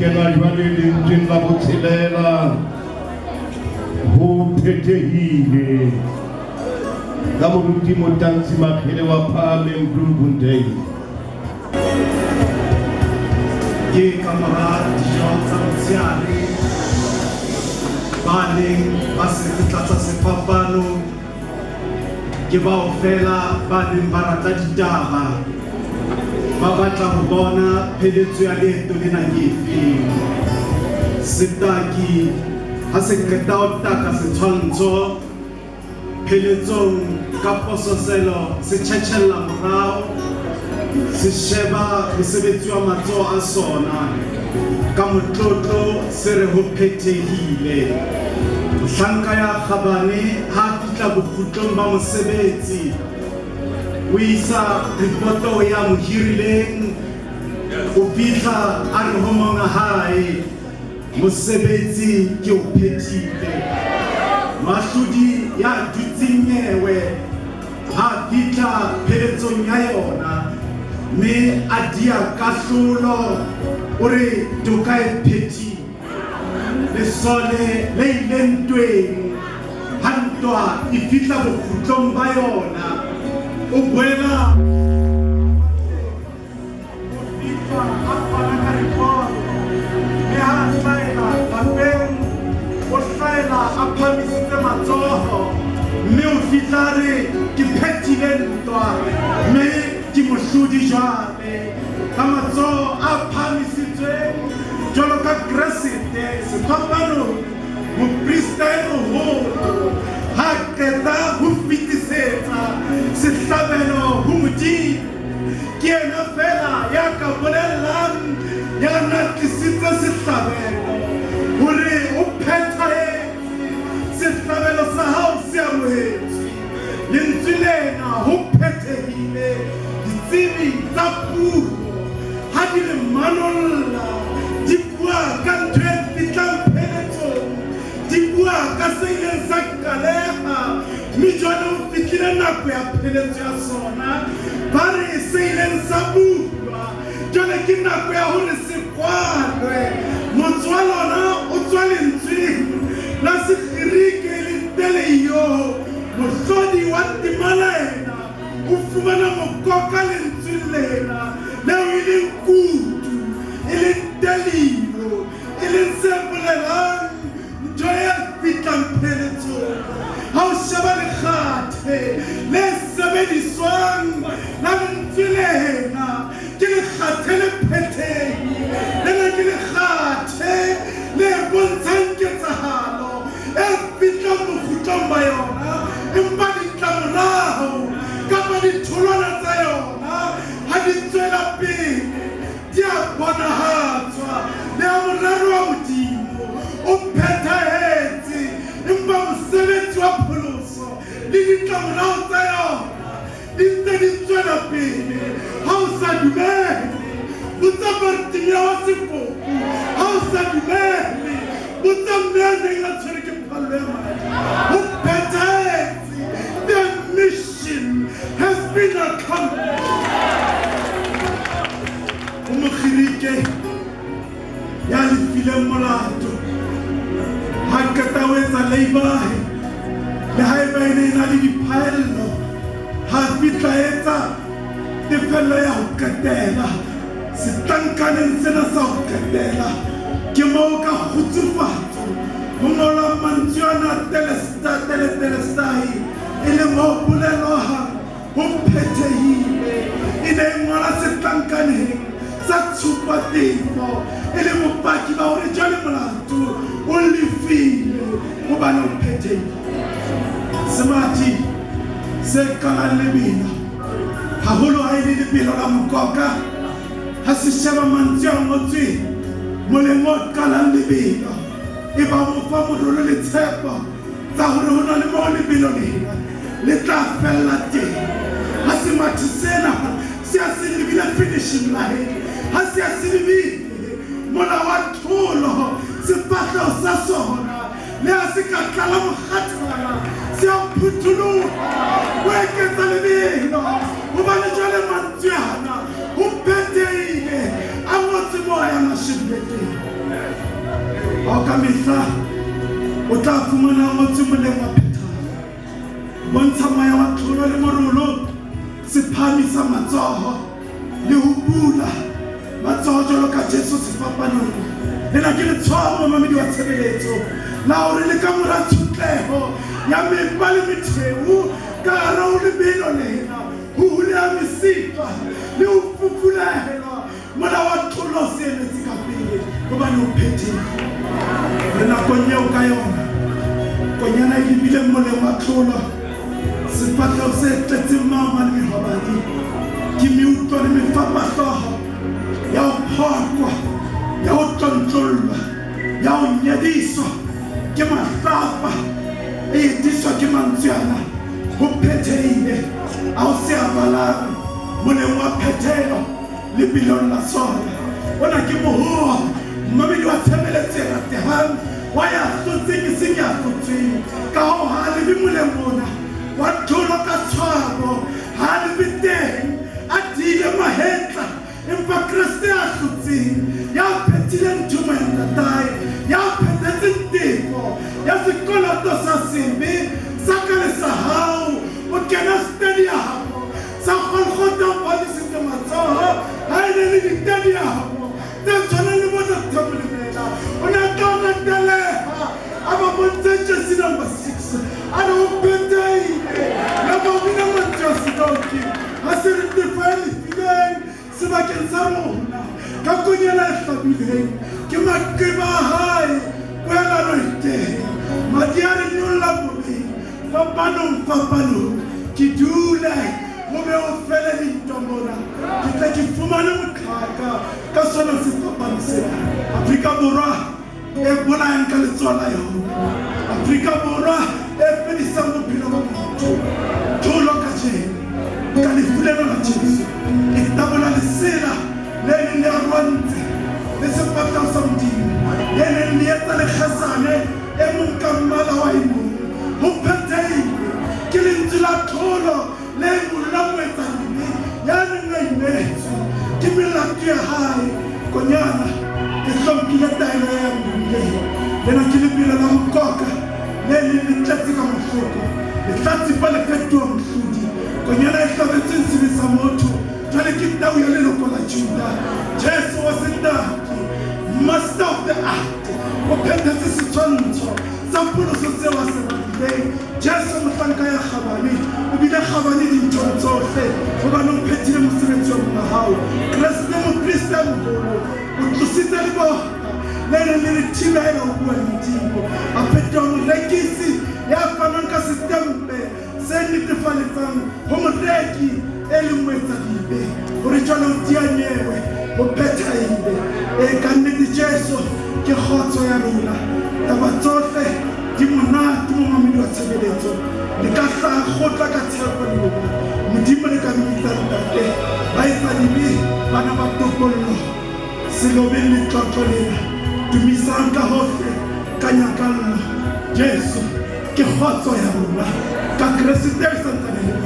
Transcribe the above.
kena jwale lentsweng la botshelela ho phethehile ka moruti Motanzi Makhele wa Phahameng Bloemfontein. Ke camarade Jean Tsamtsiane ba neng ba sekgetla sa sefapano ke bao fela ba neng ba rata ditaba ba batla ho bona pheletso ya leeto lena ke efeng. Setaki ha se qeta ho taka setshwantsho pheletsong ka pososelo se tjhetjhella morao se sheba mosebetsi wa matsoho a sona ka motlotlo se re ho phethehile. Hlanka ya Khabane ha fihla bokgutlong ba mosebetsi o isa ripoto ya mohirileng o fihla a re ho monga hae mosebetsi ke o phethile. Mahlodi ya dutseng nyewe ha fihla pheletsong ya yona mme a dia kahlolo o re toka e phethile. Lesole le ileng ntweng ha ntwa e fihla bokgutlong ba yona o boela o fihla a fana ka ripoto le ha hlaela lapeng o hlaela a phamisitse matsoho mme o fihla re ke phethile ntwa mme ke mohlodi jwale ka matsoho a phamisitsweng jwalo ka Gresete sefapano mopriste moholo ha qeta ho fetisetsa sehlabelo ho Modimo. Ke yena fela ya ka bolellang ya natlisitse sehlabelo hore o phethahetse sehlabelo sa hao se amohetswe. Lentswe lena ho phethehile ditsebi tsa puo ha di le manolla di bua ka ntho e fihlang pheletsong, di bua ka se ileng sa qaleha mme jwale ho fihlile nako ya pheletso ya sona. Ba re se ileng sa bulwa jwale ke nako ya hore se kwalwe. Motse wa lona o tswa lentsweng la sekgerike le nteleyo mohlodi wa Timalena o fumana mokoka lentsweng lena leo e leng kutu e leng telio e leng se bolelang ntho e fihlang pheletsong. Ha o sheba lekgathe le sebediswang la lentswe lena ke lekgathe le phethehi lena ke lekgathe le bontshang ketsahalo e fihlang bokgutlong ba yona empa ditlamorao kapa ditholwana tsa yona ha di tswela pele di a bonahatswa le ha morero wa Modimo o phethahetse empa mosebetsi wa pholoso le ditlamorao tsa yona di ntse di tswela pele. Ha o sa dumele botsa Bartimeo wa Sepoku, ha o sa dumele botsa mme a neng a tshwere ke phallo ya madi. Ho phethahetse, the mission has been accomplished. Mokhirike ya lefile molato ha qeta ho etsa labor le haeba e ne na le diphaello ha fitla etsa tefello ya ho qetela setlankaneng sena sa ho qetela ke moo ka kgutsufatso ho ngola mantswe ana telestai e le moo bolelohang ho phethehile e ne ngola setlankaneng sa tshupatefo e le bopaki ba hore jwale molato o lefile hobane o phethehile. Semathi se qalang lebelo haholo ha e le lebelo la mokoka ha se sheba mantswe a ngotsweng moleng o qalang lebelo e ba mo fa morolo le tshepo tsa hore ho na le moo lebelo lena le tla fella teng. Ha semathi sena se a se lebile finishing line, ha se a se lebile mola wa tholo sefahleho sa sona le ha se ka tlala mokgathana se a phutholoha o eketsa lebelo hobane jwale mantswe ana ho phethehile a ngotse moya shebile teng ao ka mehla o tla fumana ngotse moleng wa phethalo bontsha moya wa tlholo le morolo se phamisa matsoho le ho bula matsoho jwalo ka Jesu sefapanong lena ke letshwao mamedi wa tshebeletso la hore le ka mora tshutleho ya mempa le metheu ka hara ho lebelo lena ho huleha mesifa le ho fufulehela mola wa tlholo se emetse ka pele hobane o phethile re nakong eo ka yona konyana e lebile moleng wa tlholo sefatleho se tletseng mama le mehwabadi ke meutlwa le mefapahlooho ya ho phokwa ya ho tlontlollwa ya ho nyadiswa ke mahlapa e etiswa ke mantsweana ho phethehile a ho se abalang moleng wa phethelo lebelong la sona ona ke mohoa mmamedi wa tshebeletso e ratehang wa ya hlotseng e seng ya hlotsweng ka hoo ha lebe moleng ona wa tlholo ka tshwabo ha lebe teng a tiile mahetla empa Kreste a hlotseng ya phethileng thumo ya ntatae ya phethetseng tefo ya sekoloto sa sebe sa ka le sa hao o kena stadiamo sa Golgotha o pamisitse matsoho ha e ne le ditadiamo tse tshwanang le bo Dr. Mlemela o ne a tla o nataleha a ba bontshe Jesse number 6 a ne o phetheile le ba bina mantswe a sedoki a se re tefo ya lefileng sebakeng sa rona ka konyana e hlabileng ke maqeba a hae poelano e teng madi a re nyolla bobeng fapanong ke dule mo be o fele dintwa mona ke tle ke fumane motlhaka ka sona sefapano sena Afrika Borwa e bolayang ka letsoho la yona Afrika Borwa e fedisang bophelo ba motho tlholo ka jeno ka lefu lena la Jesu e tabola lesela le neng le arwantse le sefatleho sa Modimo le neng le etsa lekgesane e mong ka mmala wa e mong ho phethehile ke lentswe la tlholo le molla moetsaneng ya neng a imetswe ke melato ya hae konyana ke hlomphile taelo ya mmuleho lena ke lebelo la mokoka le neng le tletse ka mohloko lehlatsipa le fetoha mohlodi konyana e hlabetseng sebe sa motho jwale ke tau ya leloko la Juda Jesu wa sentaki master of the art o phethetse setshwantsho sa pholoso seo a se badileng Jesu mohlanka ya kgabane o bile kgabane dinthong tsohle hobane o phethile mosebetsi wa monga hao Kreste mokriste a moholo o tlositse leboha le neng le le thibela ho bua Modimo a phetoha morekisi ya fanang ka setempe se netefaletsang ho moreki e le moetsadibe hore jwale o dianyewe ho phethahile e ka nnete Jesu ke kgotso ya rona taba tsohle di monate mo mamedi wa tshebeletso le ka kgotla ka tshepo le lona Modimo le ka mmitsa ntate ba etsadibe bana ba topollo selobeng le tlotlo lena tumisang ka hohle ka nyakallo Jesu ke kgotso ya rona ka Kreste e santsane